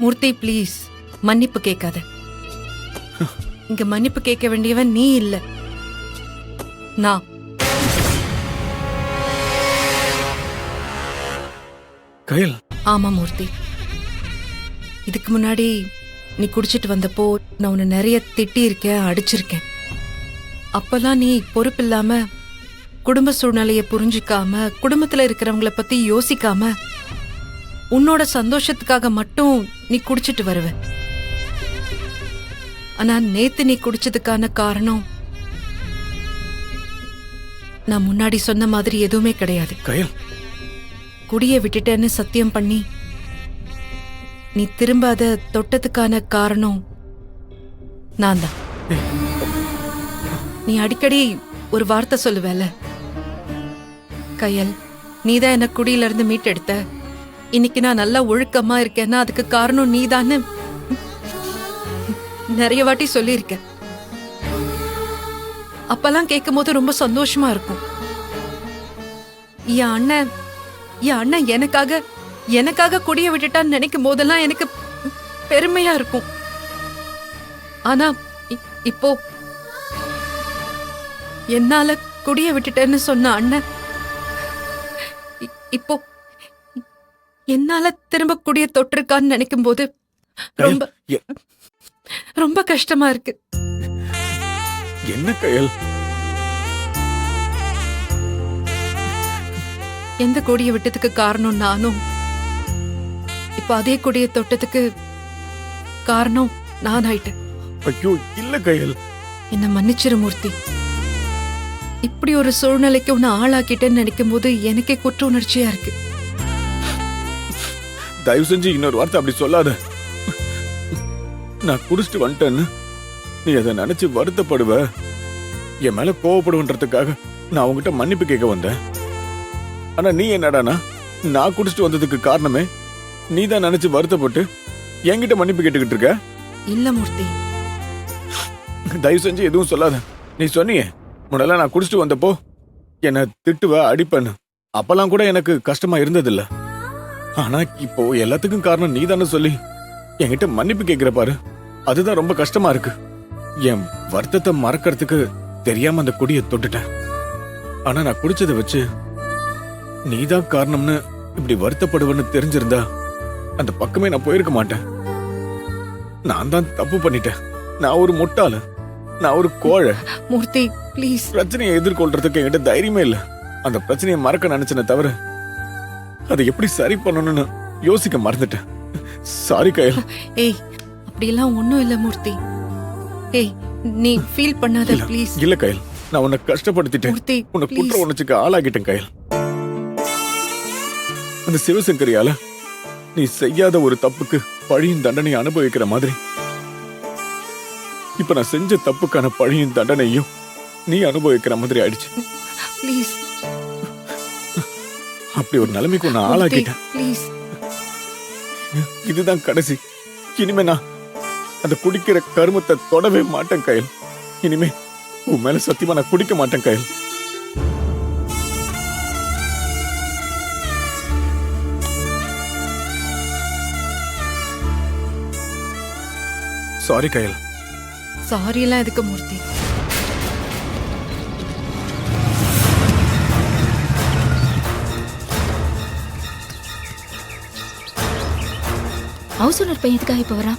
மூர்த்தி please மன்னிப்பு கேட்காத. இங்க மன்னிப்பு கேட்க வேண்டியவன் நீ இல்ல, நான். கயல். ஆமா மூர்த்தி, இதுக்கு முன்னாடி நீ குடிச்சிட்டு வந்தப்போ நான் உன்னை நிறைய திட்டி இருக்கேன், அடிச்சிருக்கேன். அப்பெல்லாம் நீ பொறுப்பில்லாம, குடும்ப சூழ்நிலைய புரிஞ்சுக்காம, குடும்பத்துல இருக்கிறவங்கள பத்தி யோசிக்காம, உன்னோட சந்தோஷத்துக்காக மட்டும் நீ குடிச்சிட்டு வருவ. ஆனா நேத்து நீ குடிச்சதுக்கான காரணம் நான் முன்னாடி சொன்ன மாதிரி எதுவுமே கிடையாது. கயல், குடிய விட்டுட்டேன்னு சத்தியம் பண்ணி நீ திரும்ப அத தொட்டதுக்கான காரணம் நான் தான். நீ அடிக்கடி ஒரு வார்த்தை சொல்லுவேல, கயல் நீதான் என்ன குடியில இருந்து மீட்டெடுத்த, இன்னைக்கு நான் நல்லா ஒழுக்கமா இருக்கேன்னா அதுக்கு காரணம் நீதான்னு நிறைய வாட்டி சொல்லியிருக்க. அப்பெல்லாம் கேட்கும் போது ரொம்ப சந்தோஷமா இருக்கும். என் அண்ணன் எனக்காக குடிய விட்டுட்டான்னு நினைக்கும் போதெல்லாம் எனக்கு பெருமையா இருக்கும். ஆனா இப்போ என்னால குடிய விட்டுட்டேன்னு சொன்ன அண்ணன் இப்போ என்னால திரும்ப குடிய தொட்டிருக்கான்னு நினைக்கும் போது ரொம்ப ரொம்ப கஷ்டமா இருக்கு. என்ன கயல்? எந்த கொடியை விட்டதுக்கு காரணம் நானும், இப்ப அதே கொடியை தொட்டதுக்கு காரணம் நான் ஆயிட்டேன். ஐயோ இல்ல கயல், என்ன மன்னிச்சிரு மூர்த்தி. இப்படி ஒரு சூழ்நிலைக்கு உன்னை ஆளாக்கிட்டேன்னு நினைக்கும் போது எனக்கே குற்ற உணர்ச்சியா இருக்கு. தயவு செஞ்சு இன்னொரு வார்த்தை அப்படி சொல்லாத. நான் குடிச்சிட்டு வந்துட்டேன்னு நீ அதை நினைச்சு வருத்தப்படுவ, என் மேல கோவப்படுவன்றதுக்காக நான் உங்ககிட்ட மன்னிப்பு கேட்க வந்தேன். ஆனா நீ என்னடானா நான் குடிச்சிட்டு வந்ததுக்கு காரணமே நீ தான் நினைச்சு வருத்தப்பட்டு என்கிட்ட மன்னிப்பு கேட்டுக்கிட்டு இருக்க. இல்ல மூர்த்தி, தயவு செஞ்சு எதுவும் சொல்லாத. நீ சொன்னியே முதல்ல நான் குடிச்சிட்டு வந்தப்போ என்னை திட்டுவ அடிப்பேன்னு, அப்பெல்லாம் கூட எனக்கு கஷ்டமா இருந்ததில்ல. ஆனா இப்போ எல்லாத்துக்கும் காரணம் நீ தானே சொல்லி என்கிட்ட மன்னிப்பு கேட்கிற பாரு, அதுதான் ரொம்ப கஷ்டமா இருக்கு. என் வருத்தத்தை மறக்கிறதுக்கு தெரியாம அந்த குடியை தொட்டுட்டேன். ஆனா நான் குடிச்சதை வச்சு நீதான் காரணம்னு இப்படி வருத்தப்படுவேன்னு தெரிஞ்சிருந்தா அந்த பக்கமே நான் போயிருக்க மாட்டேன். நான் தான் தப்பு பண்ணிட்டேன். நான் ஒரு முட்டாளு, நான் ஒரு கோழை. மூர்த்தி ப்ளீஸ். பிரச்சனையை எதிர்கொள்றதுக்கு என்கிட்ட தைரியமே இல்ல. அந்த பிரச்சனையை மறக்க நினைச்சேனே தவிர அதை எப்படி சரி பண்ணணும்னு யோசிக்க மறந்துட்டேன். சாரி கயல். ஏய் அப்படியெல்லாம் ஒண்ணும் இல்ல மூர்த்தி. ஏய் நீ ஃபீல் பண்ணாத ப்ளீஸ். இல்ல கயல், நான் உன்னை கஷ்டப்படுத்திட்டேன், மூர்த்தி உன்னை குற்ற உணர்ச்சிக்கு ஆளாகிட்டேன் கயல். அந்த சிவசங்கரியால நீ செய்யாத ஒரு தப்புக்கு பழியும் தண்டனையும் அனுபவிக்கிற மாதிரி இப்ப நான் செஞ்ச தப்புக்கான பழியும் தண்டனையும் நீ அனுபவிக்கிற மாதிரி ஆயிடுச்சு. ப்ளீஸ். அப்படி ஒரு நிலைமைக்கு உன்னை ஆளாக்கிட்டேன். ப்ளீஸ். இதுதான் கடைசி. இனிமே நான் அந்த குடிக்கிற கருமத்தை தொடவே மாட்டேன் கயல். இனிமே உன் மேல சத்தியமா நான் குடிக்க மாட்டேன் கயல். சாரி கயல். சாரி எல்லாம் எதுக்கு மூர்த்தி? ஹவுஸ் ஓனர் பையன் எதுக்காக இப்ப வரா?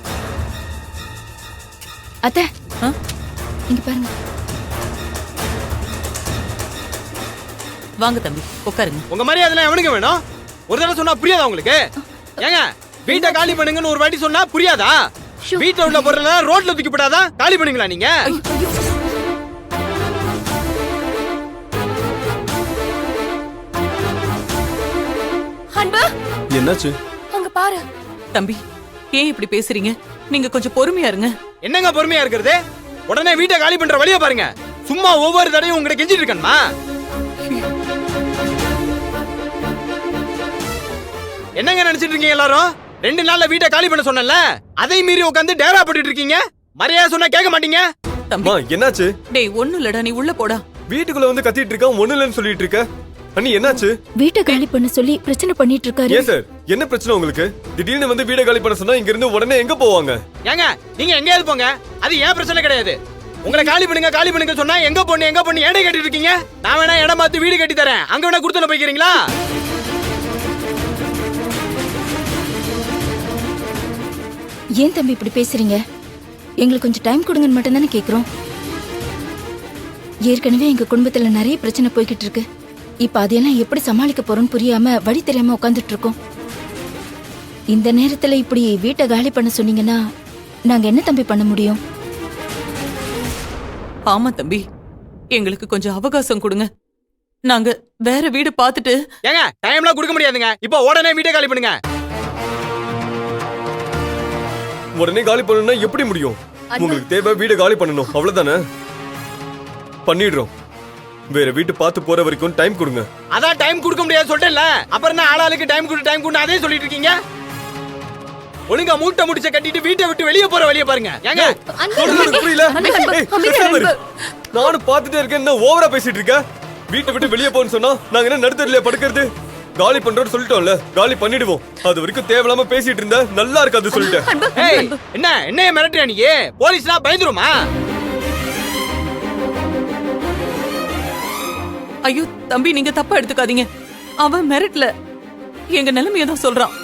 அத்தை இங்க பாருங்க. வாங்க தம்பி உட்காருங்க. உங்க மாதிரி அதெல்லாம் எவனுக்கு வேணும்? ஒரு தடவை சொன்னா புரியாதா உங்களுக்கு? ஏங்க வீட்டை காலி பண்ணுங்கன்னு ஒரு வாட்டி சொன்னா புரியாதா? வீட்டுல உள்ள பொருள் ரோட்ல தூக்கி போடாதா? காலி பண்ணுங்களா நீங்க? அன்பு என்னாச்சு? அங்க பாரு. தம்பி ஏன் இப்படி பேசுறீங்க? நீங்க கொஞ்சம் பொறுமையா இருங்க. என்னங்க பொறுமையா இருக்கிறது? உடனே வீட்டை காலி பண்ற வழியை பாருங்க. சும்மா ஒவ்வொரு தடையும் உங்களை கெஞ்சிட்டு இருக்கணுமா? என்னங்க நினைச்சிட்டு இருக்கீங்க எல்லாரும்? 2 நாள்ல வீட்டை காலி பண்ண சொன்னல, அதை மீறி உட்காந்து டேரா போட்டுட்டு இருக்கீங்க. மரியாதை சொன்னா கேட்க மாட்டீங்க. தம்பி என்னாச்சு? டேய் ஒண்ணும் இல்லடா, நீ உள்ள போடா. வீட்டுக்குள்ள வந்து கத்திட்டு இருக்க, ஒண்ணு இல்லன்னு சொல்லிட்டு இருக்க. அண்ணி என்னாச்சு? வீட்டை காலி பண்ண சொல்லி பிரச்சனை பண்ணிட்டு இருக்காரு. ஏன் சார் என்ன பிரச்சனை உங்களுக்கு? திடீர்னு வந்து வீட காலி பண்ண சொன்னா இங்க இருந்து உடனே எங்க போவாங்க? ஏங்க நீங்க எங்கேயாவது போங்க, அது ஏன் பிரச்சனை கிடையாது. உங்களை காலி பண்ணுங்க சொன்னா எங்க பொண்ணு ஏடை கட்டிட்டு இருக்கீங்க? நான் வேணா இடம் பார்த்து வீடு கட்டி தரேன், அங்க வேணா கொடுத்து போய்க்கிறீங்களா? ஏன் தம்பி இப்படி பேசுறீங்க? எங்களுக்கு கொஞ்சம் டைம் கொடுங்கன்னு மட்டும் தானே கேக்குறோம். ஏற்கனவே எங்க குடும்பத்துல நிறைய பிரச்சனை போய்கிட்டு இருக்கு. இப்ப அதையெல்லாம் எப்படி சமாளிக்க போறோம்னு புரியாம வழி தெரியாம உட்காந்துட்டு இருக்கோம். இந்த நேரத்துல இப்படி வீட்டை காலி பண்ண சொன்னீங்கன்னா நாங்க என்ன தம்பி பண்ண முடியும்? ஆமா தம்பி, எங்களுக்கு கொஞ்சம் அவகாசம் கொடுங்க. நாங்க வேற வீடு பார்த்துட்டு. ஏங்க டைம்லாம் கொடுக்க முடியாதுங்க, இப்போ உடனே வீட்டை காலி பண்ணுங்க. உடனே காலி பண்ணணும்னா எப்படி முடியும்? உங்களுக்கு தேவை வீட காலி பண்ணணும், அவ்வளவுதானே? பண்ணிடுறோம். வேற வீட்டு பார்த்து போற வரைக்கும் டைம் கொடுங்க. அதான் டைம் கொடுக்க முடியாது சொல்லிட்டேன்ல, அப்புறம் என்ன ஆளாளுக்கு டைம் கொடு அதே சொல்லிட்டு இருக்கீங்க? ஒழுங்கா மூட்டை முடிச்ச கட்டிட்டு வீட்டை விட்டு வெளியே போற வழியை பாருங்க. ஏங்க சொல்றது புரியல? ஏய், பேசாம இரு. நானும் பார்த்துட்டே இருக்கேன், என்ன ஓவரா பேசிட்டு இருக்க? வீட்டை விட்டு வெளியே போன்னு சொன்னா நாங்க என்ன நடுத்தரிலே படுக்கிறது? காலி பண்றோம்னு சொல்லிட்டோம்ல, காலி பண்ணிடுவோம். அது வரைக்கும் தேவையில்லாம பேசிட்டு இருந்தா நல்லா இருக்காது சொல்லிட்டேன். ஏய், என்ன மிரட்டுற நீ? போலீஸ்னா பயந்துருமா? ஐயோ தம்பி, நீங்க தப்பா எடுத்துக்காதீங்க. அவன் மெரிட்ல எங்க நிலைமைய தான் சொல்றான்.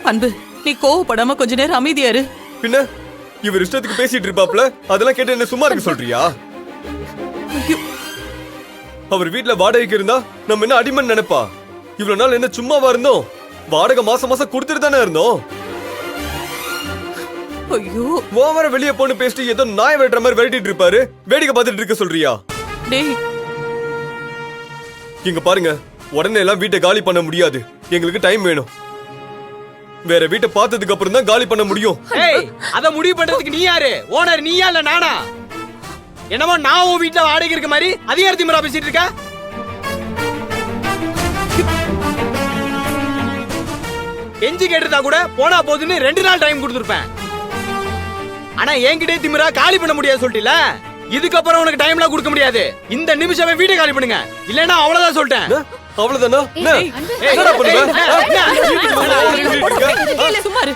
அன்பு, நீ கோவப்படாம கொஞ்ச நேரம் அமைதியா இரு. பின்ன இவர் இஷ்டத்துக்கு பேசிட்டு இருப்பாப்ல, அதெல்லாம் கேட்டு என்ன சும்மா இருக்க சொல்றியா? ஐயோ, அவர் வீட்ல வாடகைக்கு இருந்தா நம்ம என்ன அடிமன் நினைப்பா? இவ்வளவு நாள் என்ன சும்மாவா இருந்தோம்? வாடகை மாசம் மாசம் கொடுத்துட்டு தானே இருந்தோம். ஐயோ ஓவர வெளியே போன்னு பேசிட்டு ஏதோ நாய் வெட்டுற மாதிரி விரட்டிட்டு இருப்பாரு, வேடிக்கை பார்த்துட்டு இருக்க சொல்றியா? டேய், இங்க பாருங்க, உடனே எல்லாம் வீட்டை காலி பண்ண முடியாது. எங்களுக்கு டைம் வேணும். வேற வீட்டை பார்த்ததுக்கு அப்புறம் தான் காலி பண்ண முடியும். ஏய், அத முடிவு பண்றதுக்கு நீ யாரு? ஓனர் நீயா இல்ல நானா? என்னமோ நான் உன் வீட்டுல வாடகை இருக்க மாதிரி அதிகார திமிரா பேசிட்டு இருக்க. கெஞ்சி கேட்டுட்டா கூட போனா போதுன்னு 2 நாள் டைம் கொடுத்துருப்பேன். ஆனா என்கிட்டே திமிரா காலி பண்ண முடியாது சொல்லிட்டீல. இதுக்கப்புறம் உனக்கு டைம்லாம் கொடுக்க முடியாது. இந்த நிமிஷமே வீட்டை காலி பண்ணுங்க, இல்லன்னா அவ்வளவுதான் சொல்லிட்டேன். அவ்வளவுதானா? என்னடா பண்ணுவ? சும்மா இரு.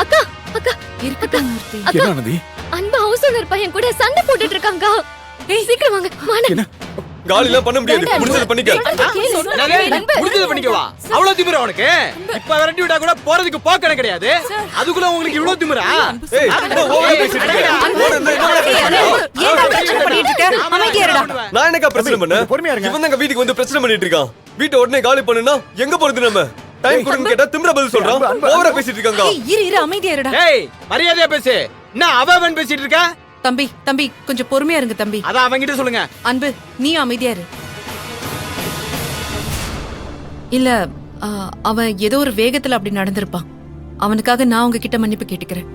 அக்கா அக்கா இருக்கட்டும் மூர்த்தி. என்ன ஆனந்தி? அன்பு ஹவுஸ் ஓனர் பையன் கூட சண்டை போட்டுட்டு இருக்காங்க. சீக்கிரம் வாங்க. என்ன? காலி எல்லாம் பண்ண முடியாது, முடிஞ்சது பண்ணிக்க. முடிஞ்சது பண்ணிக்கவா? அவ்வளவு திமிரா உனக்கு? இப்ப விரட்டி விட்டா கூட போறதுக்கு போக்கண கிடையாது, அதுக்குள்ள உங்களுக்கு இவ்வளவு திமிரா? ஏய், என்ன ஓவரா பேசிட்டு இருக்க? நான் என்னக்கா பிரச்சனை பண்ண? பொறுமையா இருங்க. இவன் தாங்க வீட்டுக்கு வந்து பிரச்சனை பண்ணிட்டு இருக்கான். வீட்டை உடனே காலி பண்ணுனா எங்க போறது நம்ம? டைம் கொடுன்னு கேட்டா திமிரா பதில் சொல்றான். ஓவரா பேசிட்டு இருக்காங்க. இரு அமைதியா இருடா. ஏய், மரியாதையா பேசு. என்ன அவன் பேசிட்டு இருக்கா? தம்பி கொஞ்சம் பொறுமையா இருங்க தம்பி. அதான் அவங்கிட்ட சொல்லுங்க. அன்பு, நீ அமைதியா இரு. இல்ல, அவன் ஏதோ ஒரு வேகத்துல அப்படி நடந்திருப்பான். அவனுக்காக நான் உங்ககிட்ட மன்னிப்பு கேட்டுக்கிறேன்.